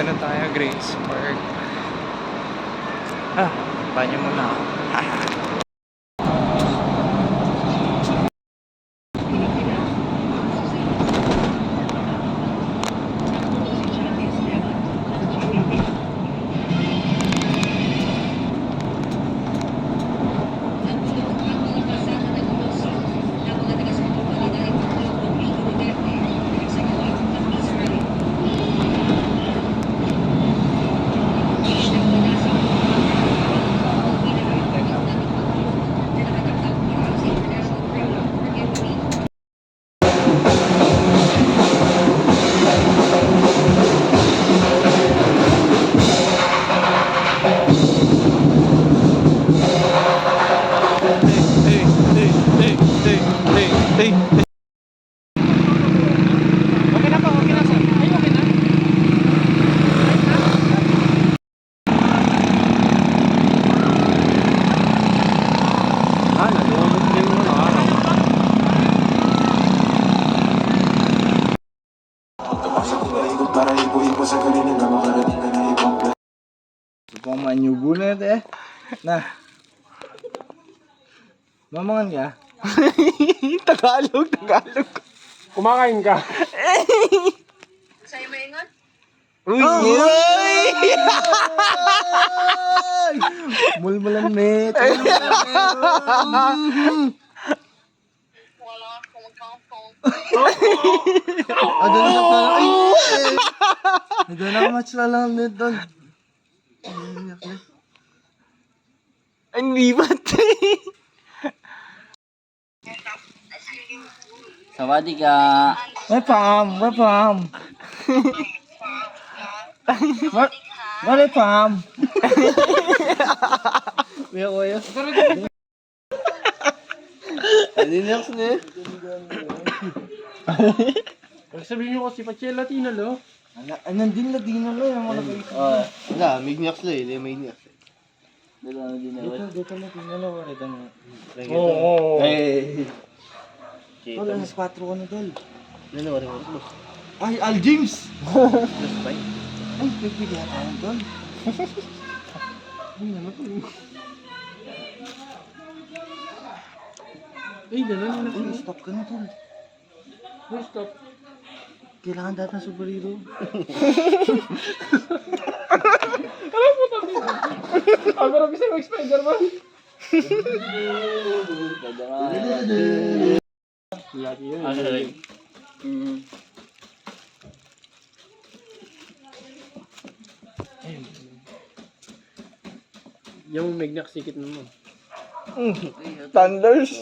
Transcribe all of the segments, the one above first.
ano tayo, Grace Park. Banyo muna ako. Supang manyugo na ito na. Mamangan ka? Tagalog. Kumakain ka. Sa'yo maingat? Uy! Mulmulan, met. Wala ka magkakapong. Adon na pala. Adon na match na lang nito. Ang libat Sawadee ka. Where from? Where from? Kuya. Alinax na eh. Sabihin nyo kasi Pache Latino lo. Nandin Ladino lo yung mga kayo. Wala, Mignax lo eh. Mignax. Dito Ladino lo. Oo. Eh. Tol, alas 4 ko na tol. Ano wala mo? Ay, Al James! Plus 5. Ay, pipili ako ng tol. Ay, naman tol. Ay, gano'n. Uy, stop ka na tol. Stop. Kailangan dati ng superhero. Ako rin kasi mag-Spider-Man. Lagi yun. Ano rin? Yung Mignax sikit naman. Thunders!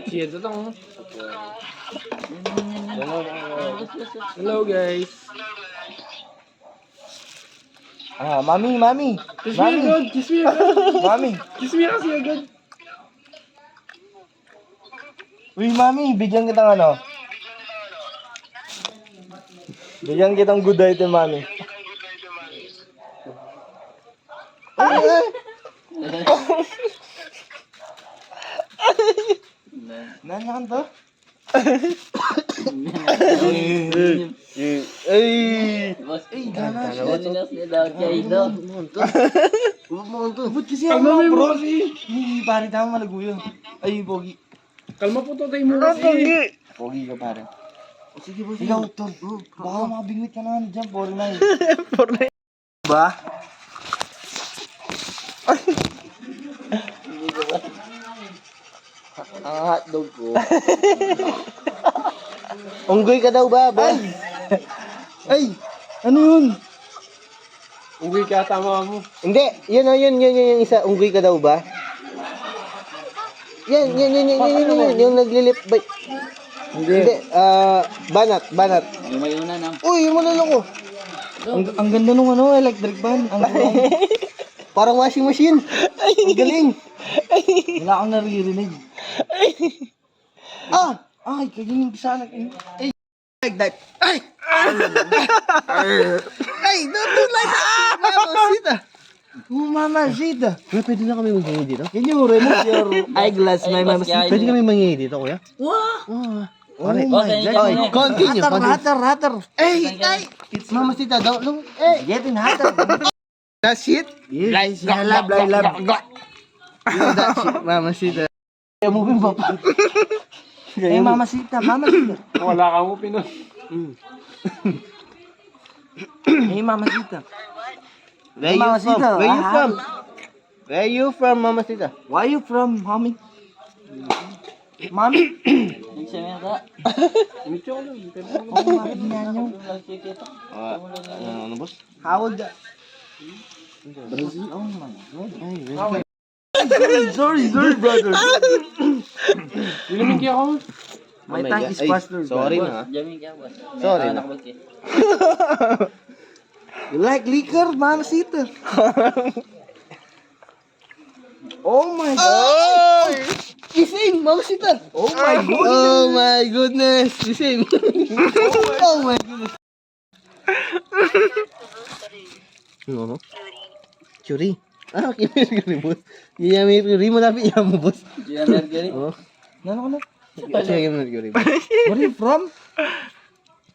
Siya ito lang. Hello guys. Mami. Kiss me agad. Mami. Kiss me kasi agad. Uy, mami, bigyan kitang ano? Bigyan kitang good item, mami. Ay! Nanyakan to? Ay! Gana siya. Ba't kasi ako mga bro? Hindi, pare, tama malaguyo. Ay, Pogi. Kalma po to tayo mo kasi. Pogi ka, pare. Sige, boss. Ikaw, tol. Baka makabingwit ka na dyan, 49. 49. Ba? Ang hotdog ko. Unggoy ka daw ba, ba? Ay! Ano yun? Uwi ka, tama mo. Hindi, yun yung isa. Unggoy ka daw ba? Yan, yung naglilip. Hindi, banat. Yung may una na. Uy, yung malala ko. Ang ganda nung ano, electric fan. Parang washing machine. Ang galing. Wala akong naririnig. Ay, kaya yung sana. Ay, like that. Ay! Ay, don't do like that. Mamacita. Mamacita. Kuya, pwede na kami maghingi dito? Can you remove your eyeglass, my Eyeglass mamacita? kaya Pwede kami mangingi dito, kuya? Wow! Oh my God. God. Continue. Hotter. Hey, it's Mamacita. Don't look. Hey. Getting hotter. That shit? Yes, I love. Yeah, that shit, Mamacita. Kaya moving pa pa. Hey, mamacita. Wala ka mo, Pinoy. Hey, mamacita. Where you from? Mamacita. Where you from? Where you from, Mamacita? Where you from, mommy? Mommy? Ano, boss? How old? Sorry, brother. Nilamig ako. My tongue is faster. Sorry na. Sorry na. You like liquor, mamacita? Oh my God. Gising, Mamacita. Oh my God. Oh my goodness. Gising. Oh my goodness. Ano? Curie. Ah, Curie, boss. Yami Curie mo lapit mo, boss. Oh. Nano ka na? Sige mo Curie. Where are you from?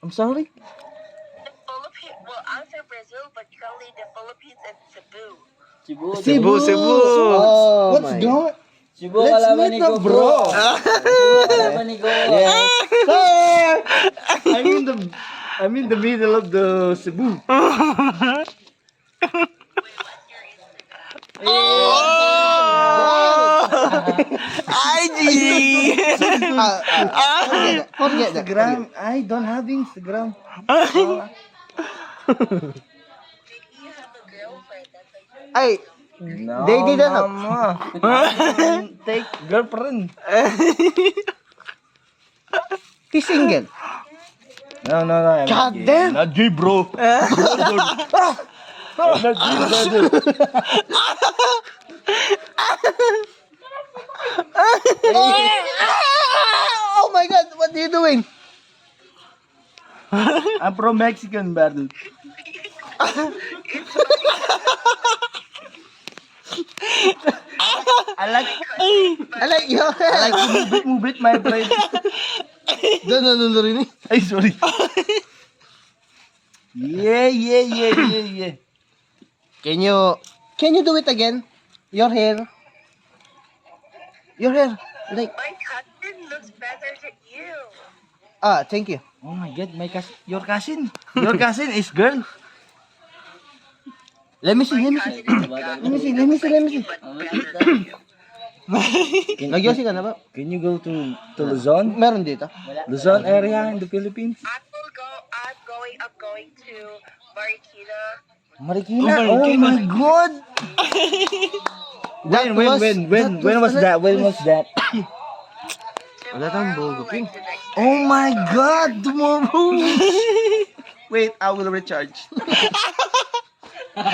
I'm sorry. The Philippines, well, I'm from Brazil, but currently the Philippines and Cebu. Cebu. Oh, What's my. going? Cebu, Let's kalaban meet ni up, Go, bro. Kalaban ni Go. Yes. Sir! I'm in the middle of the Cebu. Forget that. Instagram. I don't have Instagram. Maybe you have a girlfriend. That's like, Ay, No, They didn't have- mama. Take girlfriend. he's single. No. I'm God not gay. damn. Not gay, bro. I'm not gay, brother. Oh my God, what are you doing? I'm from Mexican, brother. I like you. to move it, my friend. No, rin eh. Ay, sorry. Yeah. Can you do it again? Your hair. Like, my cousin looks better than you. thank you. Oh my God, your cousin. Your cousin is girl. Let me see. Cousin is the Let me see. but better than you. Nagyosi ka na ba? Can you go to Luzon? Meron dito. Luzon area in the Philippines? I'm going to Marikina. Marikina? Oh my God! When was that? Wala tayong Tomorrow, Bogo King. like the next Oh my God! Tomorrow! Wait, I will recharge. How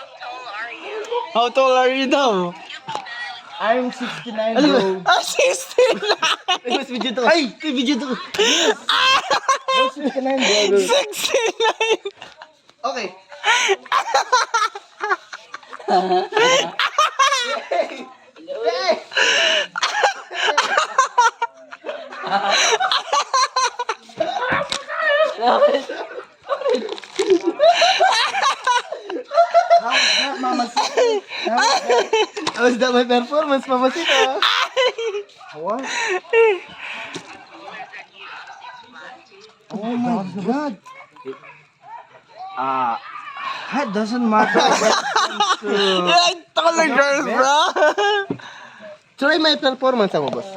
tall are you? How tall are you daw? I'm 69, bro. 69! Mas video to. Ay! Video to. 69, brother. 69! Okay. How's that my performance, Mamacita? What? Oh my God! That doesn't matter. Taller girls, bro! Try my performance ako, boss.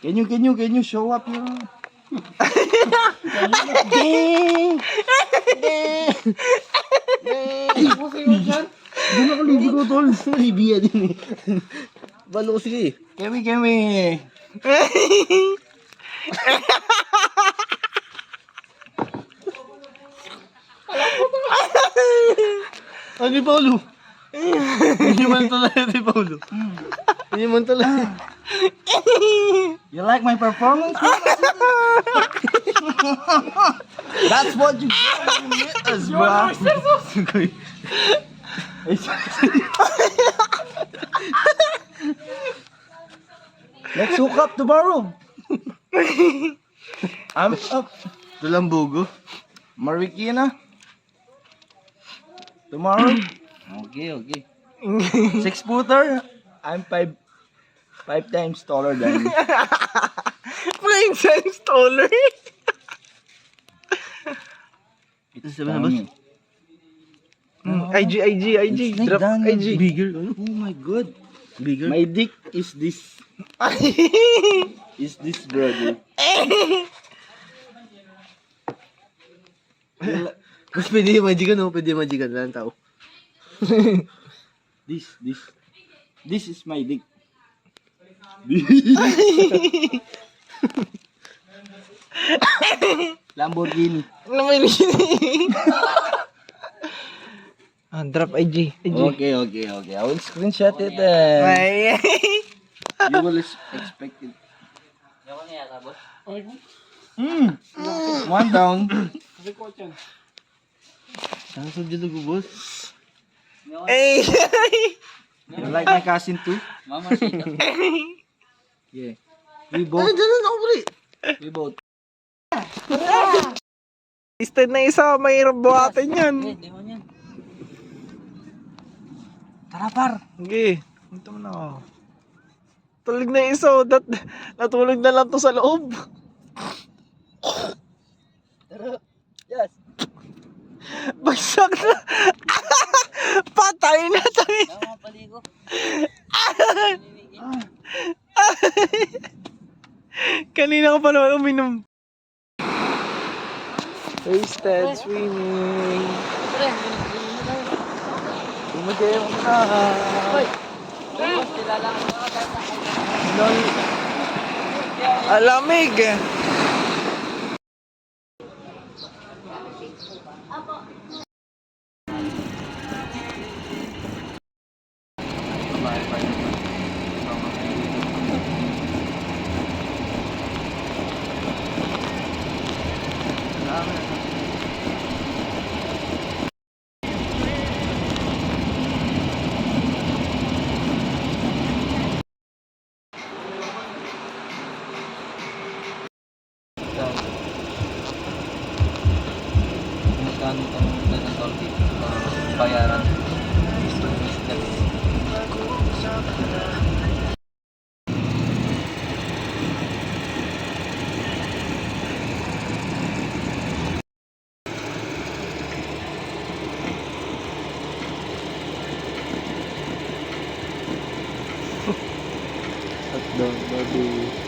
Can you show up your... Doon ako libigo, tol. Libya din eh. Balo ko sige eh. Kemi. Ano Paulo? Hindi man talaga si Paulo. Hindi man talaga. You like my performance? That's what you get when you meet us, bro. Let's hook up tomorrow. I'm up. Tulambugo. Marikina. Tomorrow. Okay. 6-footer. I'm 5 times taller than you. 5 times taller. It's Sabi na, boss? funny. IG. It's like Drop Daniel IG. Bigger, ano? Oh my god. Bigger. My dick is this. Is this, brother? Mas pwede yung magigan, no? Pwede yung magigan lang tao. This is my dick. Lamborghini. Drop IG. Okay. I will screenshot it and Ay. you will expect it. Ako na yata, boss. One down. Saan sa dyan ko, boss? Ay. You like my cousin too? Mama, sino? Yeah. We both. We both. Isted na isa, mahirap buhatin yan. Hindi mo yan. Tara par. Okay. Ito mo na ako. Tulog na isa, natulog na lang to sa loob. Yes. Bagsak na. Patay na tayo. Tama, paligo. Kanina ko pa naman uminom. Wasted swimming. Pre, binigyan mo tayo. Umagay mo na. Hoy! Boss, kilala ko mga kanta. Alamig. Magkano itong ng toll fee? Bayaran. Hotdog, baby.